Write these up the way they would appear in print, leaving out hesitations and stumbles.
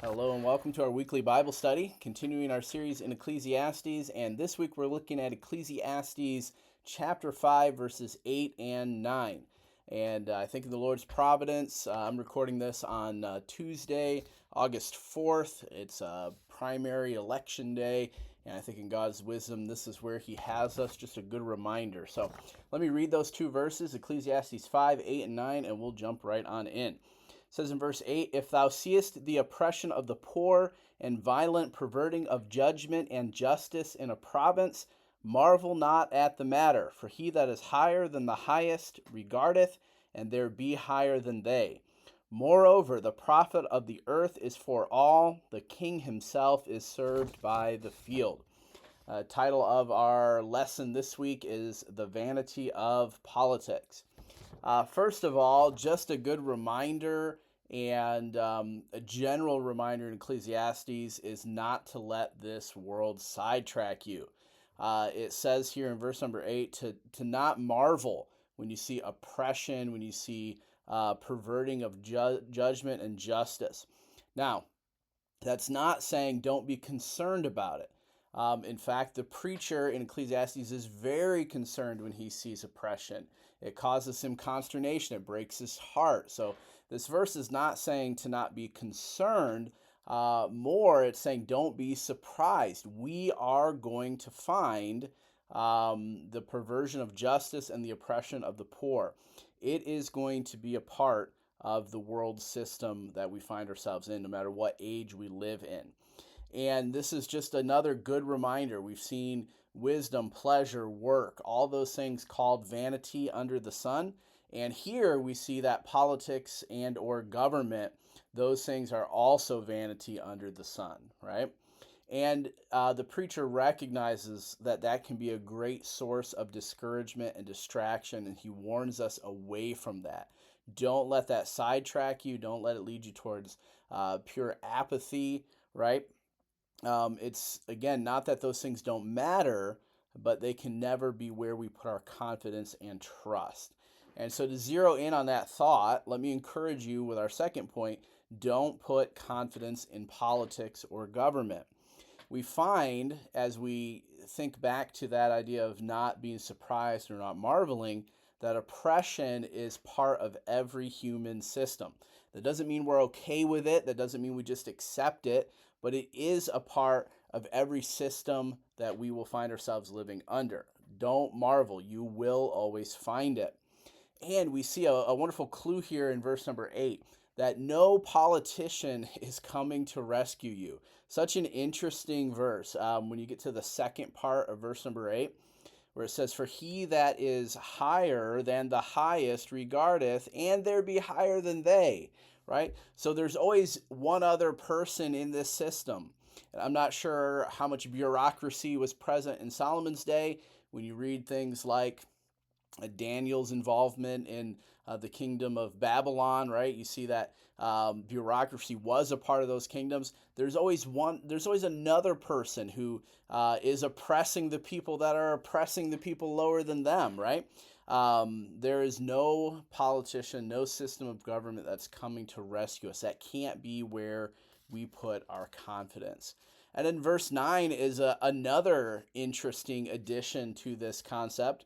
Hello and welcome to our weekly Bible study, continuing our series in Ecclesiastes. And this week we're looking at Ecclesiastes chapter 5, verses 8 and 9. And I think in the Lord's providence, I'm recording this on Tuesday, August 4th. It's a primary election day. And I think in God's wisdom, this is where He has us, just a good reminder. So let me read those two verses, Ecclesiastes 5, 8, and 9, and we'll jump right on in. It says in verse 8, "If thou seest the oppression of the poor and violent perverting of judgment and justice in a province, marvel not at the matter, for he that is higher than the highest regardeth, and there be higher than they. Moreover, the profit of the earth is for all, the king himself is served by the field." Title of our lesson this week is "The Vanity of Politics." First of all, just a good reminder and a general reminder in Ecclesiastes is not to let this world sidetrack you. It says here in verse number 8 to not marvel when you see oppression, when you see perverting of judgment and justice. Now, that's not saying don't be concerned about it. In fact, the preacher in Ecclesiastes is very concerned when he sees oppression. It causes him consternation. It breaks his heart. So this verse is not saying to not be concerned. More, it's saying don't be surprised. We are going to find the perversion of justice and the oppression of the poor. It is going to be a part of the world system that we find ourselves in, no matter what age we live in. And this is just another good reminder. We've seen wisdom, pleasure, work, all those things called vanity under the sun. And here we see that politics and or government, those things are also vanity under the sun, right? And the preacher recognizes that that can be a great source of discouragement and distraction, and he warns us away from that. Don't let that sidetrack you. Don't let it lead you towards pure apathy, right? It's, again, not that those things don't matter, but they can never be where we put our confidence and trust. And so to zero in on that thought, let me encourage you with our second point, don't put confidence in politics or government. We find, as we think back to that idea of not being surprised or not marveling, that oppression is part of every human system. That doesn't mean we're okay with it. That doesn't mean we just accept it. But it is a part of every system that we will find ourselves living under. Don't marvel. You will always find it. And we see a wonderful clue here in verse number 8, that no politician is coming to rescue you. Such an interesting verse. When you get to the second part of verse number 8, where it says, "For he that is higher than the highest regardeth, and there be higher than they." Right? So there's always one other person in this system. And I'm not sure how much bureaucracy was present in Solomon's day. When you read things like Daniel's involvement in the kingdom of Babylon, right? You see that bureaucracy was a part of those kingdoms. There's always another person who is oppressing the people that are oppressing the people lower than them, right? There is no politician, no system of government that's coming to rescue us. That can't be where we put our confidence. And then verse 9 is another interesting addition to this concept,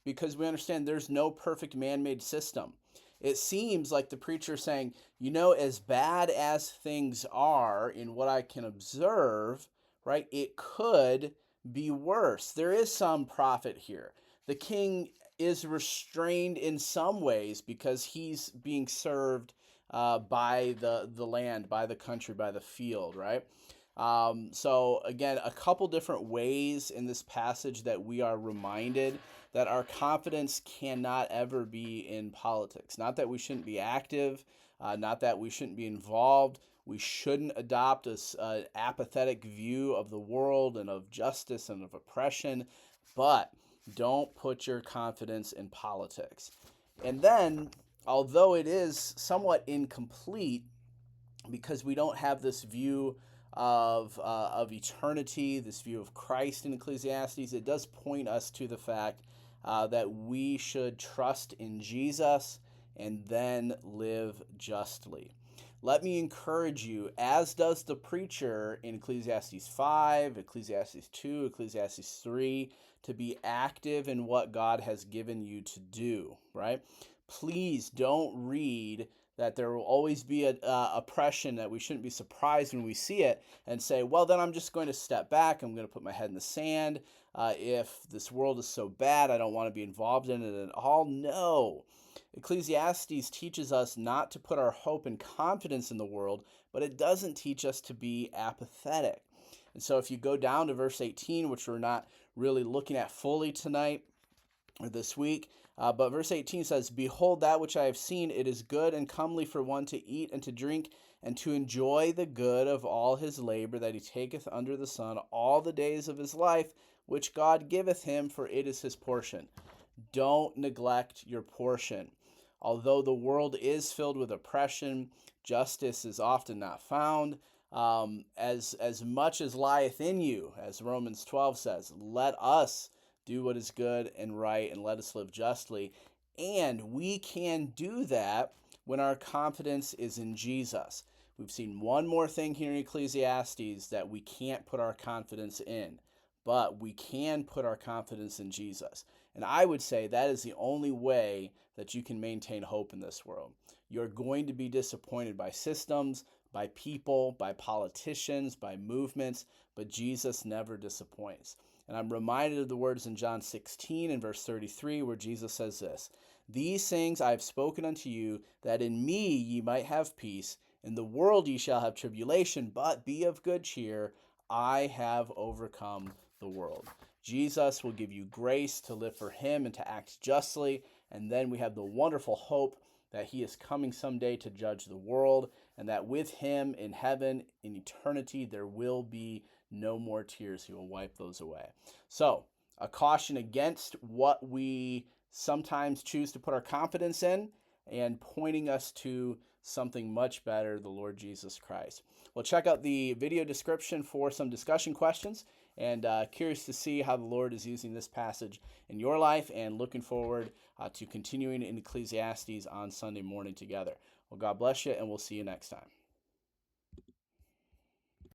because we understand there's no perfect man-made system. It seems like the preacher is saying, as bad as things are in what I can observe, right, it could be worse. There is some profit here. The king is restrained in some ways because he's being served by the land, by the country, by the field, right? So again, a couple different ways in this passage that we are reminded that our confidence cannot ever be in politics. Not that we shouldn't be active, not that we shouldn't be involved. We shouldn't adopt an apathetic view of the world and of justice and of oppression, but don't put your confidence in politics. And then, although it is somewhat incomplete, because we don't have this view of eternity, this view of Christ in Ecclesiastes, it does point us to the fact that we should trust in Jesus and then live justly. let me encourage you, as does the preacher in Ecclesiastes 5, Ecclesiastes 2, Ecclesiastes 3, to be active in what God has given you to do, right? Please don't read that there will always be a oppression, that we shouldn't be surprised when we see it and say, well, then I'm just going to step back. I'm going to put my head in the sand. If this world is so bad, I don't want to be involved in it at all. No. Ecclesiastes teaches us not to put our hope and confidence in the world, but it doesn't teach us to be apathetic. And so if you go down to verse 18, which we're not really looking at fully tonight or this week, but verse 18 says, behold, that which I have seen, it is good and comely for one to eat and to drink and to enjoy the good of all his labor that he taketh under the sun all the days of his life, which God giveth him, for it is his portion. Don't neglect your portion. Although the world is filled with oppression, justice is often not found. As much as lieth in you, as Romans 12 says, let us do what is good and right, and let us live justly. And we can do that when our confidence is in Jesus. We've seen one more thing here in Ecclesiastes that we can't put our confidence in, but we can put our confidence in Jesus. And I would say that is the only way that you can maintain hope in this world. You're going to be disappointed by systems, by people, by politicians, by movements, but Jesus never disappoints. And I'm reminded of the words in John 16 and verse 33 where Jesus says this, these things I have spoken unto you, that in me ye might have peace. In the world ye shall have tribulation, but be of good cheer. I have overcome the world. Jesus will give you grace to live for him and to act justly. And then we have the wonderful hope that he is coming someday to judge the world, and that with him in heaven, in eternity, there will be no more tears. He will wipe those away. So, a caution against what we sometimes choose to put our confidence in, and pointing us to something much better, the Lord Jesus Christ. Well, check out the video description for some discussion questions, and curious to see how the Lord is using this passage in your life, and looking forward to continuing in Ecclesiastes on Sunday morning together. Well, God bless you, and we'll see you next time.